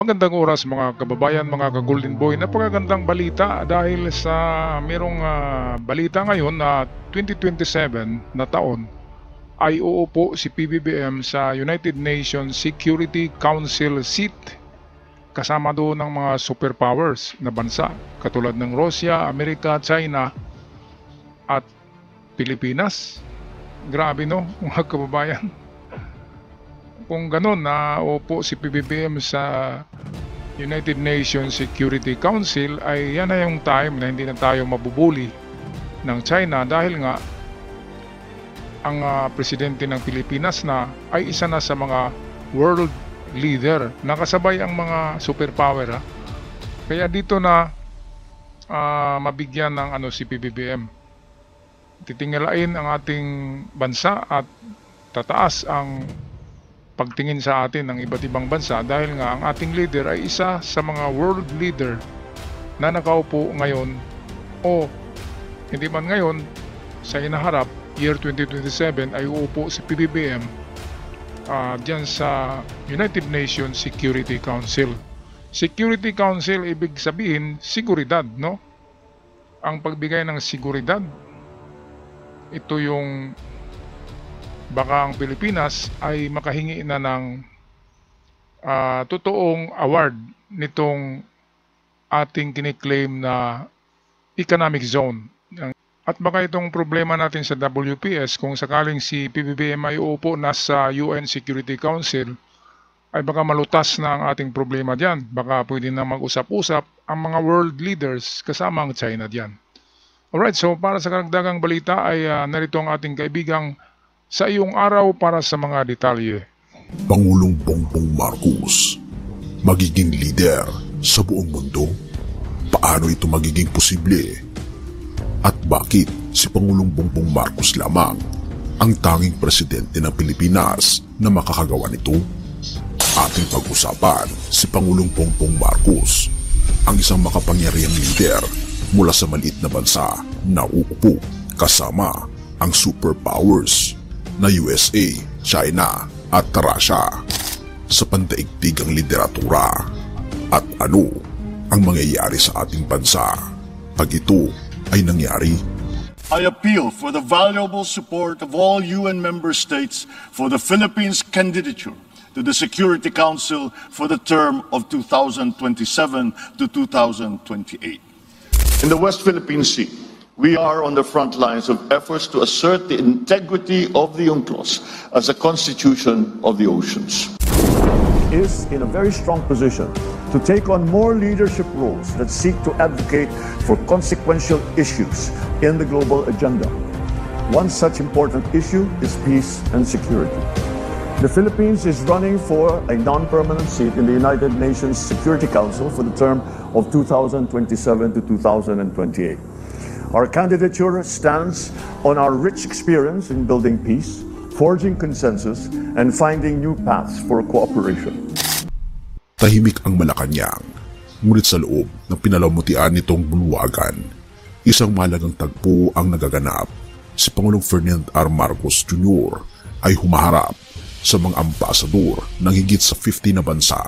Magandang oras mga kababayan, mga ka-Golden Boy. Napakagandang balita dahil sa merong balita ngayon na 2027 na taon ay uupo si PBBM sa United Nations Security Council seat kasama doon ng mga superpowers na bansa katulad ng Russia, Amerika, China at Pilipinas. Grabe no mga kababayan. Kung ganun na upo si PBBM sa United Nations Security Council ay yan na yung time na hindi na tayo mabubuli ng China dahil nga ang presidente ng Pilipinas na ay isa na sa mga world leader. Nakasabay ang mga superpower. Kaya dito na mabigyan ng si PBBM. Titingalain ang ating bansa at tataas ang pagtingin sa atin ng iba't ibang bansa dahil nga ang ating leader ay isa sa mga world leader na nakaupo ngayon o hindi man ngayon sa inaharap year 2027 ay uupo si PBBM diyan sa United Nations Security Council. Security Council ibig sabihin seguridad, no? Ang pagbigay ng seguridad, ito yung baka ang Pilipinas ay makahingi na ng totoong award nitong ating kiniklaim na economic zone. At baka itong problema natin sa WPS, kung sakaling si PBBM ay uupo na sa UN Security Council, ay baka malutas na ang ating problema dyan. Baka pwede na mag-usap-usap ang mga world leaders kasama ang China dyan. Alright, so para sa karagdagang balita ay narito ang ating kaibigang sa iyong araw para sa mga detalye. Pangulong Bongbong Marcos, magiging leader sa buong mundo? Paano ito magiging posible? At bakit si Pangulong Bongbong Marcos lamang ang tanging presidente ng Pilipinas na makakagawa nito? Ating pag-usapan si Pangulong Bongbong Marcos, ang isang makapangyarihang leader mula sa maliit na bansa na uupo kasama ang superpowers na USA, China at Russia sa pandaigdigang lideratura. At ano ang mangyayari sa ating bansa pag ito ay nangyari? I appeal for the valuable support of all UN member states for the Philippines' candidature to the Security Council for the term of 2027 to 2028. In the West Philippine Sea, we are on the front lines of efforts to assert the integrity of the UNCLOS as a constitution of the oceans. Is in a very strong position to take on more leadership roles that seek to advocate for consequential issues in the global agenda. One such important issue is peace and security. The Philippines is running for a non-permanent seat in the United Nations Security Council for the term of 2027 to 2028. Our candidature stands on our rich experience in building peace, forging consensus, and finding new paths for cooperation. Tahimik ang Malacanang, ngunit sa loob ng pinalamutian nitong bulwagan, isang mahalagang tagpo ang nagaganap. Si Pangulong Ferdinand R. Marcos Jr. ay humaharap sa mga ambasador ng higit sa 50 na bansa.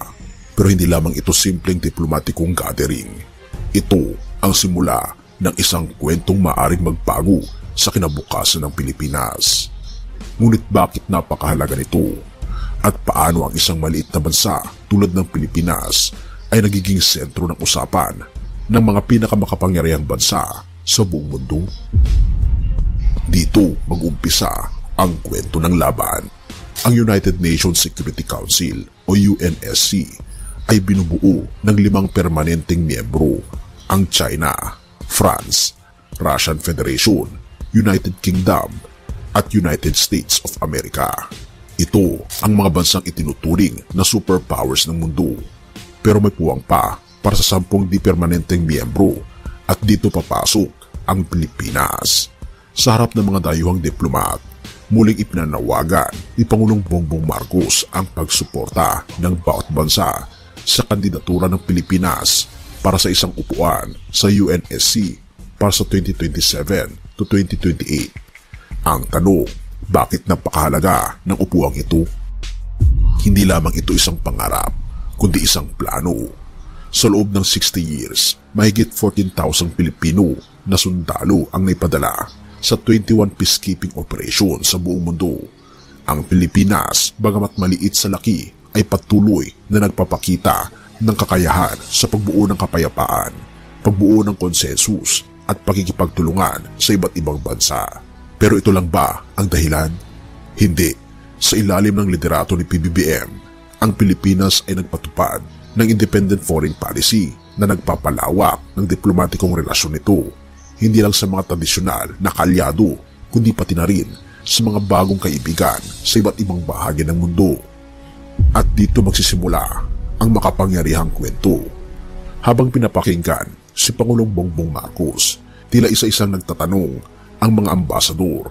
Pero hindi lamang ito simpleng diplomatikong gathering. Ito ang simula ng isang kwentong maaring magbago sa kinabukasan ng Pilipinas. Ngunit bakit napakahalaga nito? At paano ang isang maliit na bansa tulad ng Pilipinas ay nagiging sentro ng usapan ng mga pinakamakapangyarihang bansa sa buong mundo? Dito mag-umpisa ang kwento ng laban. Ang United Nations Security Council o UNSC ay binubuo ng 5 permanenteng miyembro, ang China, France, Russian Federation, United Kingdom at United States of America. Ito ang mga bansang itinuturing na superpowers ng mundo. Pero may puwang pa para sa 10 di permanenteng miyembro at dito papasok ang Pilipinas. Sa harap ng mga dayuhang diplomat, muling ipinanawagan ni Pangulong Bongbong Marcos ang pagsuporta ng bawat bansa sa kandidatura ng Pilipinas para sa isang upuan sa UNSC para sa 2027 to 2028. Ang tanong, bakit napakahalaga ng upuang ito? Hindi lamang ito isang pangarap, kundi isang plano. Sa loob ng 60 years, mahigit 14,000 Pilipino na sundalo ang naipadala sa 21 peacekeeping operation sa buong mundo. Ang Pilipinas, bagamat maliit sa laki, ay patuloy na nagpapakita ng kakayahan sa pagbuo ng kapayapaan, pagbuo ng konsensus at pakikipagtulungan sa iba't ibang bansa. Pero ito lang ba ang dahilan? Hindi. Sa ilalim ng liderato ni PBBM, ang Pilipinas ay nagpatupad ng independent foreign policy na nagpapalawak ng diplomatikong relasyon nito, hindi lang sa mga tradisyonal na kalyado, kundi pati na rin sa mga bagong kaibigan sa iba't ibang bahagi ng mundo. At dito magsisimula ang makapangyarihang kwento. Habang pinapakinggan si Pangulong Bongbong Marcos, tila isa-isang nagtatanong ang mga ambasador,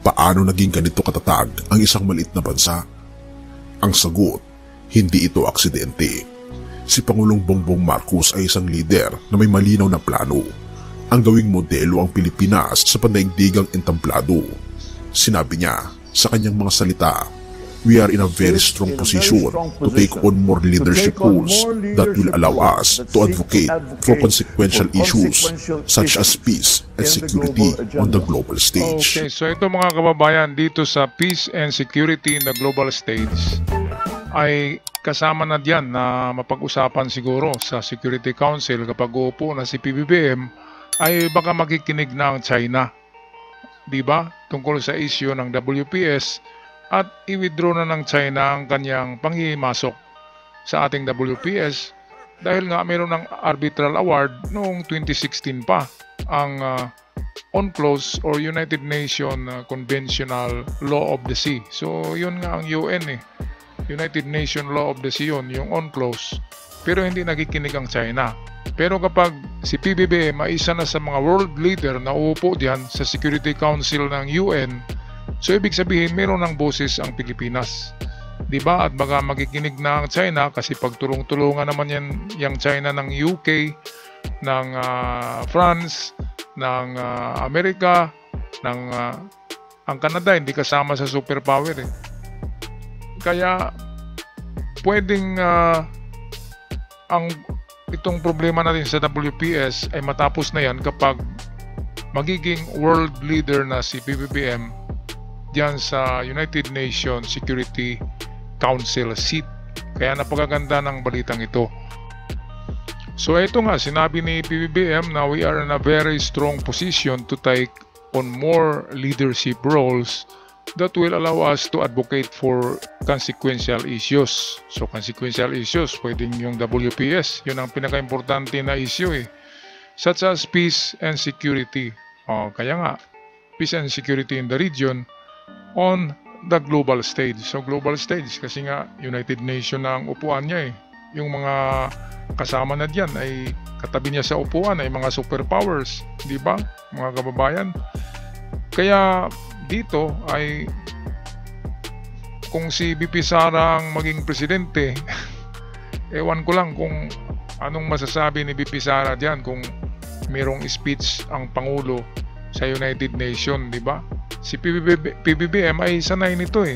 paano naging ganito katatag ang isang maliit na bansa? Ang sagot, hindi ito aksidente. Si Pangulong Bongbong Marcos ay isang leader na may malinaw na plano. Ang gawing modelo ang Pilipinas sa pandaigdigang entamplado. Sinabi niya sa kanyang mga salita, we are in a very strong position to take on more leadership roles that will allow us to advocate for consequential issues such as peace and security on the global stage. Okay, so ito mga kababayan, dito sa peace and security in the global stage ay kasama na diyan na mapag-usapan siguro sa Security Council kapag uupo na si PBBM ay baka makikinig na ang China, di ba? Tungkol sa issue ng WPS at i-withdraw na ng China ang kanyang panghihimasok sa ating WPS dahil nga mayroon ng arbitral award noong 2016 pa ang UNCLOS or United Nations Conventional Law of the Sea. So yun nga ang UN United Nations Law of the Sea yun, yung UNCLOS, pero hindi nakikinig ang China. Pero kapag si PBBM ay isa na sa mga world leader na uupo diyan sa Security Council ng UN, so ibig sabihin meron ng boses ang Pilipinas, di ba? At baka makikinig na ang China kasi pagtulong-tulungan naman yan yung China ng UK, ng France, ng Amerika, ng ang Canada hindi kasama sa superpower eh. Kaya pwedeng itong problema natin sa WPS ay matapos na yan kapag magiging world leader na si PBBM diyan sa United Nations Security Council seat. Kaya napakaganda ng balitang ito. So ito nga, sinabi ni PBBM na we are in a very strong position to take on more leadership roles that will allow us to advocate for consequential issues. So consequential issues, pwedeng yung WPS, yun ang pinaka-importante na issue such as peace and security. Kaya nga, peace and security in the region on the global stage. So global stage kasi nga United Nations na ang upuan niya Yung mga kasama na diyan ay katabi niya sa upuan ay mga superpowers, di ba? Mga kababayan. Kaya dito ay kung si BP Sara ang maging presidente, ewan ko lang kung anong masasabi ni BP Sara diyan kung mayroong speech ang Pangulo sa United Nations, di ba? Si PBBM ay sanay nito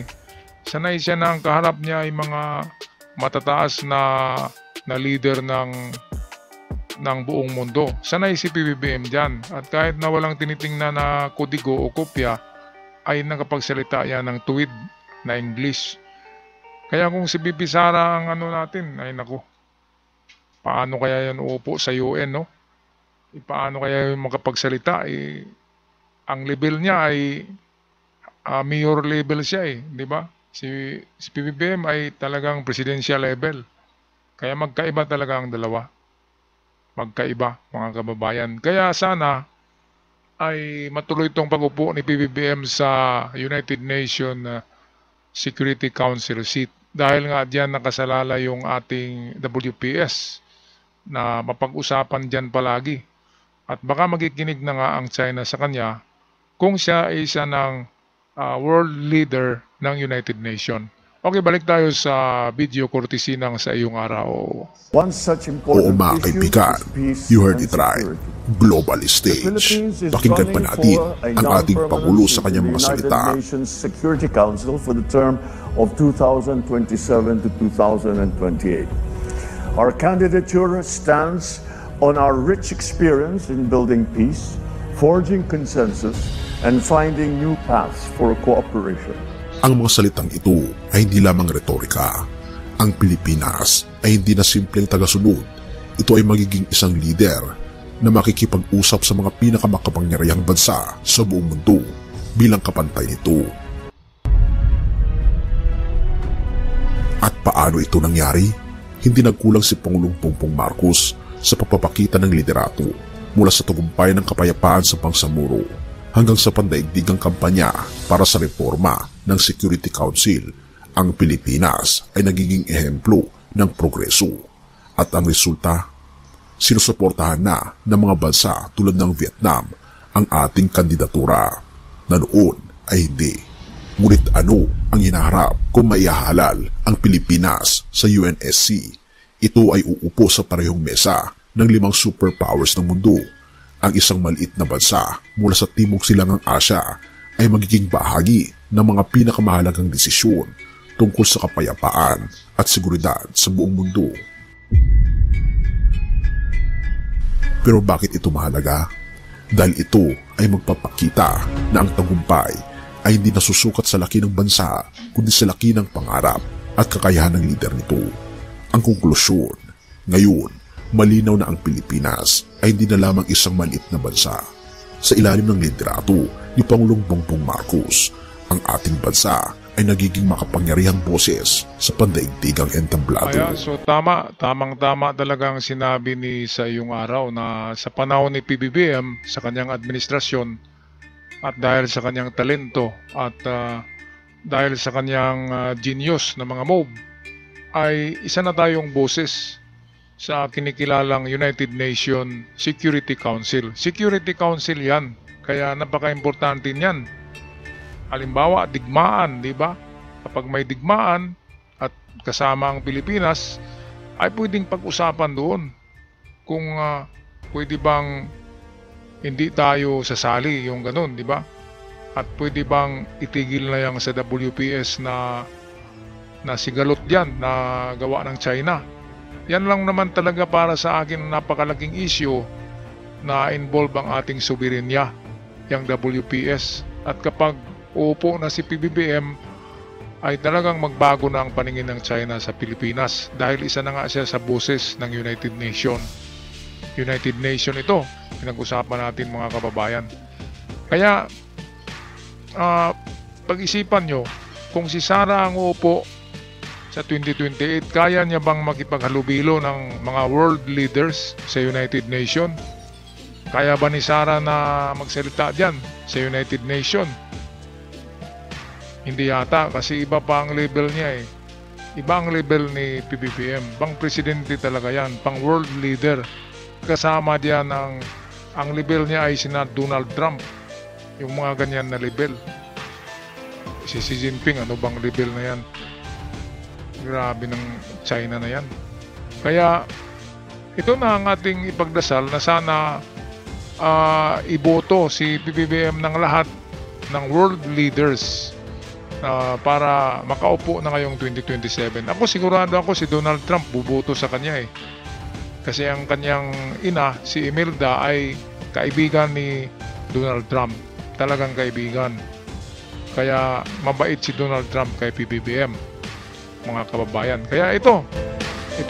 Sanay siya na ang kaharap niya ay mga matataas na leader ng buong mundo. Sanay si PBBM diyan. At kahit na walang tinitingnan na kodigo o kopya, ay nakapagsalita yan ng tuwid na English. Kaya kung si BP Sara ang natin, ay naku, paano kaya yan uupo sa UN, no? Paano kaya yung makapagsalita? Ang level niya ay mayor level siya di ba? Si PBBM ay talagang presidential level. Kaya magkaiba talaga ang dalawa. Magkaiba, mga kababayan. Kaya sana ay matuloy itong pag-upo ni PBBM sa United Nations Security Council seat. Dahil nga diyan nakasalala yung ating WPS na mapag-usapan diyan palagi. At baka magikinig na nga ang China sa kanya kung siya ay isa ng world leader ng United Nations. Okay, balik tayo sa video courtesy ng Sa Iyong Araw. One such Oo important mga issue kaibigan, is peace you heard and it right. security. Global The stage. Philippines is Pakinggan pa running natin for a ang ating non-permanent Pangulo sa seat kanyang in mga the salita. United Nations Security Council for the term of 2027 to 2028. Our candidature stands on our rich experience in building peace, forging consensus, and finding new paths for cooperation. Ang mga salitang ito ay hindi lamang retorika. Ang Pilipinas ay hindi na simpleng tagasunod. Ito ay magiging isang leader na makikipag-usap sa mga pinakamakapangyarihang bansa sa buong mundo bilang kapantay nito. At paano ito nangyari? Hindi nagkulang si Pangulong Bongbong Marcos sa pagpapakita ng liderato mula sa tagumpay ng kapayapaan sa Bangsamoro hanggang sa pandaigdigang kampanya para sa reforma ng Security Council. Ang Pilipinas ay nagiging ehemplo ng progreso at ang resulta, sinusuportahan na ng mga bansa tulad ng Vietnam ang ating kandidatura na noon ay hindi. Ngunit ano ang hinaharap kung maihahalal ang Pilipinas sa UNSC? Ito ay uupo sa parehong mesa ng 5 superpowers ng mundo. Ang isang maliit na bansa mula sa Timog Silangang Asya ay magiging bahagi ng mga pinakamahalagang desisyon tungkol sa kapayapaan at seguridad sa buong mundo. Pero bakit ito mahalaga? Dahil ito ay magpapakita na ang tagumpay ay hindi nasusukat sa laki ng bansa kundi sa laki ng pangarap at kakayahan ng lider nito. Ang konklusyon, ngayon, malinaw na ang Pilipinas ay hindi na lamang isang maliit na bansa. Sa ilalim ng liderato ni Pangulong Bongbong Marcos, ang ating bansa ay nagiging makapangyarihang boses sa pandaigdigang entablado. Kaya, so tamang-tama talagang sinabi ni Sa Iyong Araw na sa panahon ni PBBM, sa kanyang administrasyon, at dahil sa kanyang talento at dahil sa kanyang genius na mga move, ay isa na tayong boses sa kinikilalang United Nations Security Council. Security Council yan, kaya napaka-importante niyan. Halimbawa, digmaan, di ba? Kapag may digmaan at kasama ang Pilipinas, ay pwedeng pag-usapan doon kung pwede bang hindi tayo sasali, yung ganun, di ba? At pwede bang itigil na yung sa WPS na sigalot yan na gawa ng China. Yan lang naman talaga para sa akin napakalaking issue na involve ang ating soberenya, yung WPS. At kapag uupo na si PBBM, ay talagang magbago na ang paningin ng China sa Pilipinas dahil isa na nga siya sa boses ng United Nations. United Nations ito, pinag-usapan natin mga kababayan. Kaya, pag-isipan nyo, kung si Sara ang uupo sa 2028, kaya niya bang makipaghalubilo ng mga world leaders sa United Nations? Kaya ba ni Sara na magsalita dyan sa United Nations? Hindi yata, kasi iba pa ang level niya eh. Iba ang level ni PBBM. Pang presidente talaga yan, pang world leader. Kasama diyan ang level niya ay sina Donald Trump. Yung mga ganyan na level. Si Xi Jinping, ano bang level na yan? Grabe ng China na yan. Kaya ito na ang ating ipagdasal na sana iboto si PBBM ng lahat ng world leaders para makaupo na ngayong 2027. Ako sigurado ako si Donald Trump buboto sa kanya eh. Kasi ang kanyang ina, si Imelda, ay kaibigan ni Donald Trump. Talagang kaibigan. Kaya mabait si Donald Trump kay PBBM, mga kababayan. Kaya ito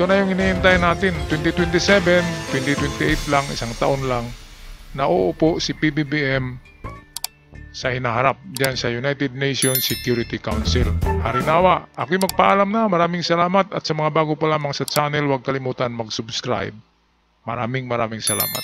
na yung hinihintay natin. 2027, 2028 lang, isang taon lang, na uupo si PBBM sa hinaharap diyan sa United Nations Security Council. Harinawa, ako'y magpaalam na. Maraming salamat at sa mga bago pa lamang sa channel, huwag kalimutan mag-subscribe. Maraming salamat.